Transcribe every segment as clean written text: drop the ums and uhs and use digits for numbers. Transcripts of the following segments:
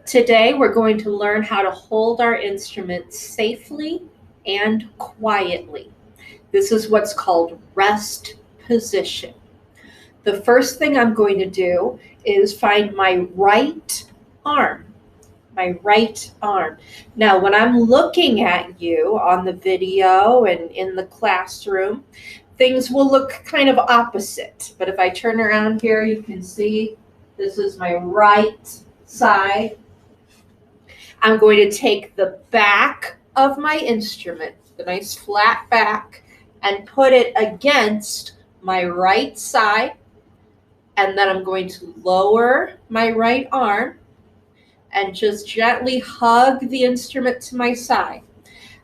Today, we're going to learn how to hold our instrument safely and quietly. This is what's called rest position. The first thing I'm going to do is find my right arm. My right arm. Now, when I'm looking at you on the video and in the classroom, things will look kind of opposite. But if I turn around here, you can see this is my right side. I'm going to take the back of my instrument, the nice flat back, and put it against my right side. And then I'm going to lower my right arm and just gently hug the instrument to my side.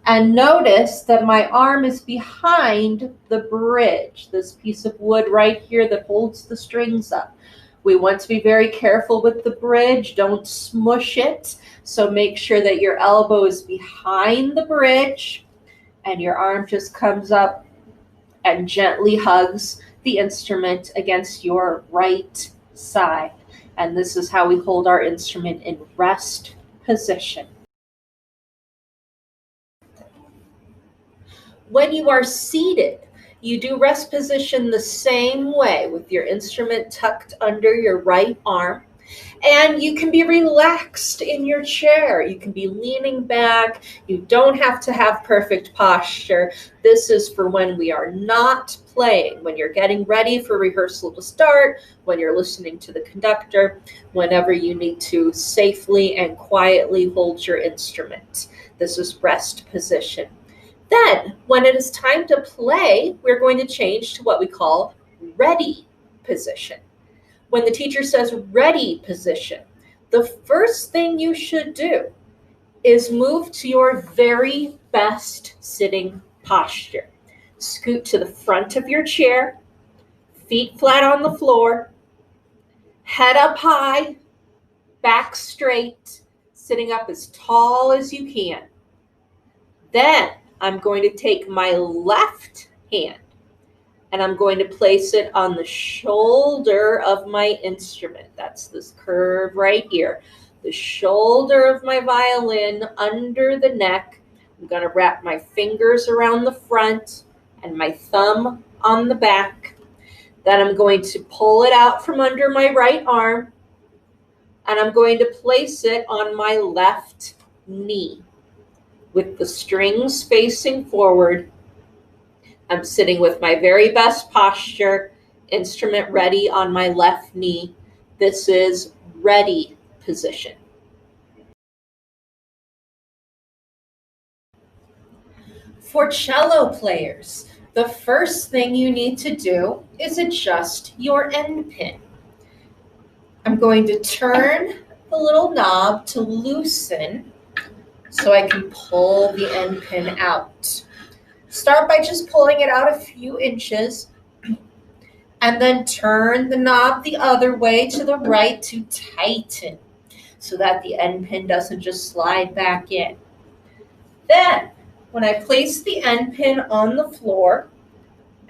And notice that my arm is behind the bridge, this piece of wood right here that holds the strings up. We want to be very careful with the bridge. Don't smush it. So make sure that your elbow is behind the bridge and your arm just comes up and gently hugs the instrument against your right side. And this is how we hold our instrument in rest position. When you are seated, you do rest position the same way with your instrument tucked under your right arm. And you can be relaxed in your chair. You can be leaning back. You don't have to have perfect posture. This is for when we are not playing, when you're getting ready for rehearsal to start, when you're listening to the conductor, whenever you need to safely and quietly hold your instrument. This is rest position. Then, when it is time to play, we're going to change to what we call ready position. When the teacher says ready position, the first thing you should do is move to your very best sitting posture. Scoot to the front of your chair, feet flat on the floor, head up high, back straight, sitting up as tall as you can. Then I'm going to take my left hand and I'm going to place it on the shoulder of my instrument. That's this curve right here. The shoulder of my violin under the neck. I'm going to wrap my fingers around the front and my thumb on the back. Then I'm going to pull it out from under my right arm and I'm going to place it on my left knee with the strings facing forward. I'm sitting with my very best posture, instrument ready on my left knee. This is ready position. For cello players, the first thing you need to do is adjust your end pin. I'm going to turn the little knob to loosen so I can pull the end pin out. Start by just pulling it out a few inches and then turn the knob the other way to the right to tighten so that the end pin doesn't just slide back in. Then, when I place the end pin on the floor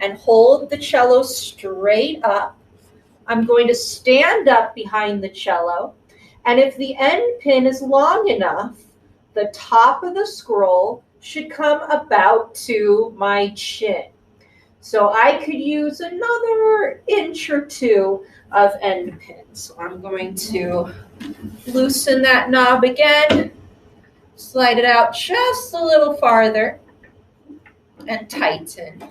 and hold the cello straight up, I'm going to stand up behind the cello, and if the end pin is long enough, the top of the scroll should come about to my chin. So I could use another inch or two of end pin. So I'm going to loosen that knob again, slide it out just a little farther, and tighten.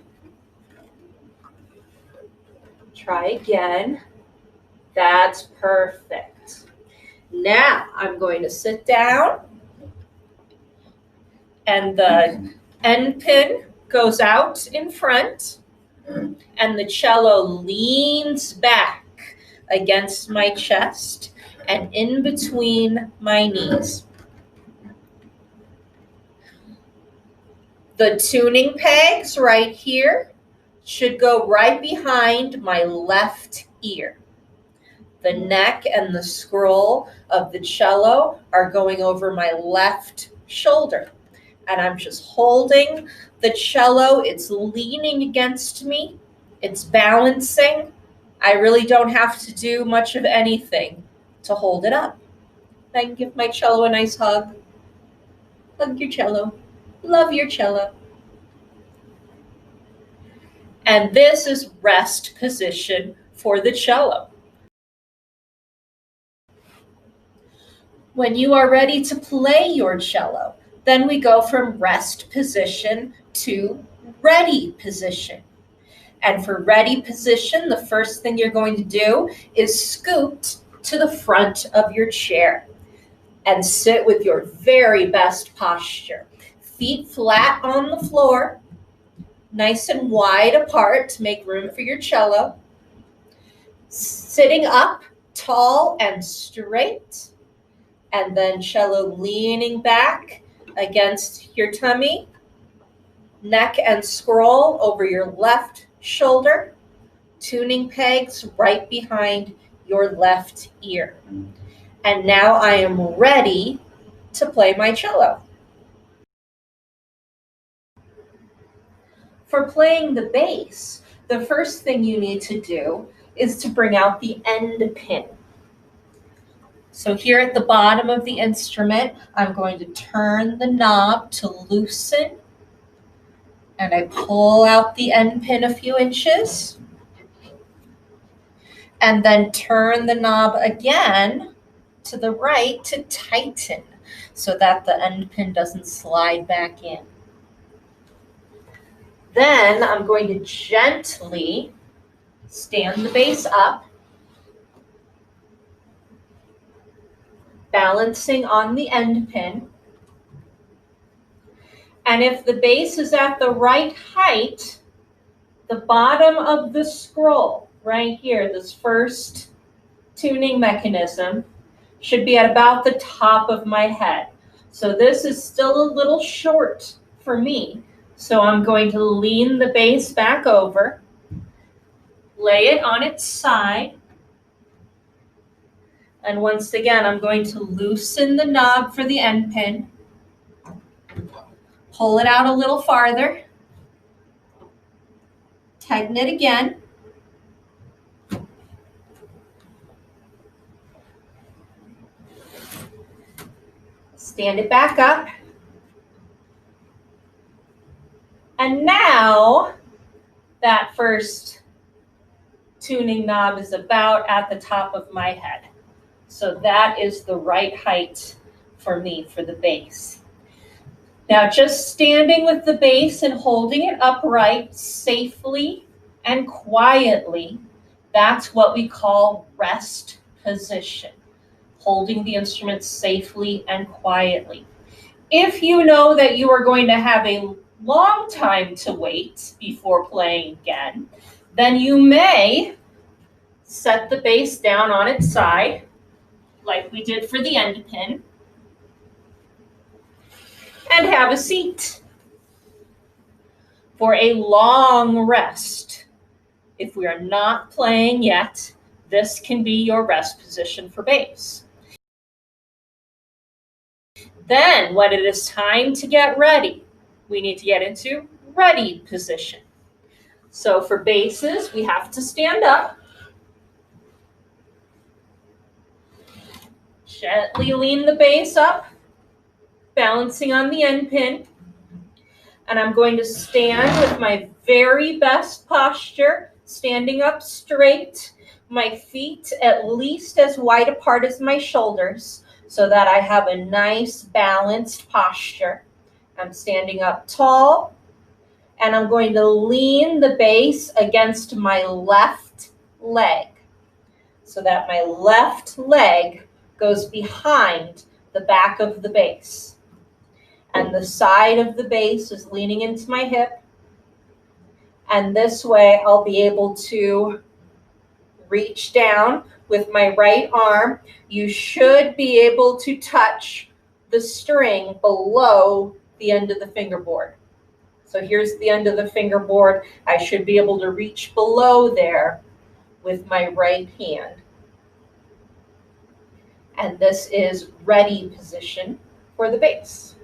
Try again. That's perfect. Now I'm going to sit down, and the end pin goes out in front, and the cello leans back against my chest and in between my knees. The tuning pegs right here should go right behind my left ear. The neck and the scroll of the cello are going over my left shoulder. And I'm just holding the cello. It's leaning against me. It's balancing. I really don't have to do much of anything to hold it up. I can give my cello a nice hug. Hug your cello. Love your cello. And this is rest position for the cello. When you are ready to play your cello, then we go from rest position to ready position. And for ready position, the first thing you're going to do is scoot to the front of your chair and sit with your very best posture. Feet flat on the floor, nice and wide apart to make room for your cello. Sitting up, tall and straight, and then cello leaning back against your tummy, neck and scroll over your left shoulder, tuning pegs right behind your left ear. And now I am ready to play my cello. For playing the bass, the first thing you need to do is to bring out the end pin. So here at the bottom of the instrument, I'm going to turn the knob to loosen, and I pull out the end pin a few inches, and then turn the knob again to the right to tighten so that the end pin doesn't slide back in. Then I'm going to gently stand the bass up, balancing on the end pin. And if the bass is at the right height, the bottom of the scroll, right here, this first tuning mechanism, should be at about the top of my head. So this is still a little short for me. So I'm going to lean the bass back over, lay it on its side, and once again, I'm going to loosen the knob for the end pin, pull it out a little farther, tighten it again, stand it back up, and now that first tuning knob is about at the top of my head. So that is the right height for me for the bass. Now just standing with the bass and holding it upright safely and quietly, that's what we call rest position, holding the instrument safely and quietly. If you know that you are going to have a long time to wait before playing again, then you may set the bass down on its side, like we did for the end pin, and have a seat for a long rest. If we are not playing yet, this can be your rest position for bass. Then, when it is time to get ready, we need to get into ready position. So for basses, we have to stand up, gently lean the bass up, balancing on the end pin, and I'm going to stand with my very best posture, standing up straight, my feet at least as wide apart as my shoulders, so that I have a nice balanced posture. I'm standing up tall, and I'm going to lean the bass against my left leg, so that my left leg goes behind the back of the bass. And the side of the bass is leaning into my hip. And this way I'll be able to reach down with my right arm. You should be able to touch the string below the end of the fingerboard. So here's the end of the fingerboard. I should be able to reach below there with my right hand. And this is ready position for the bass.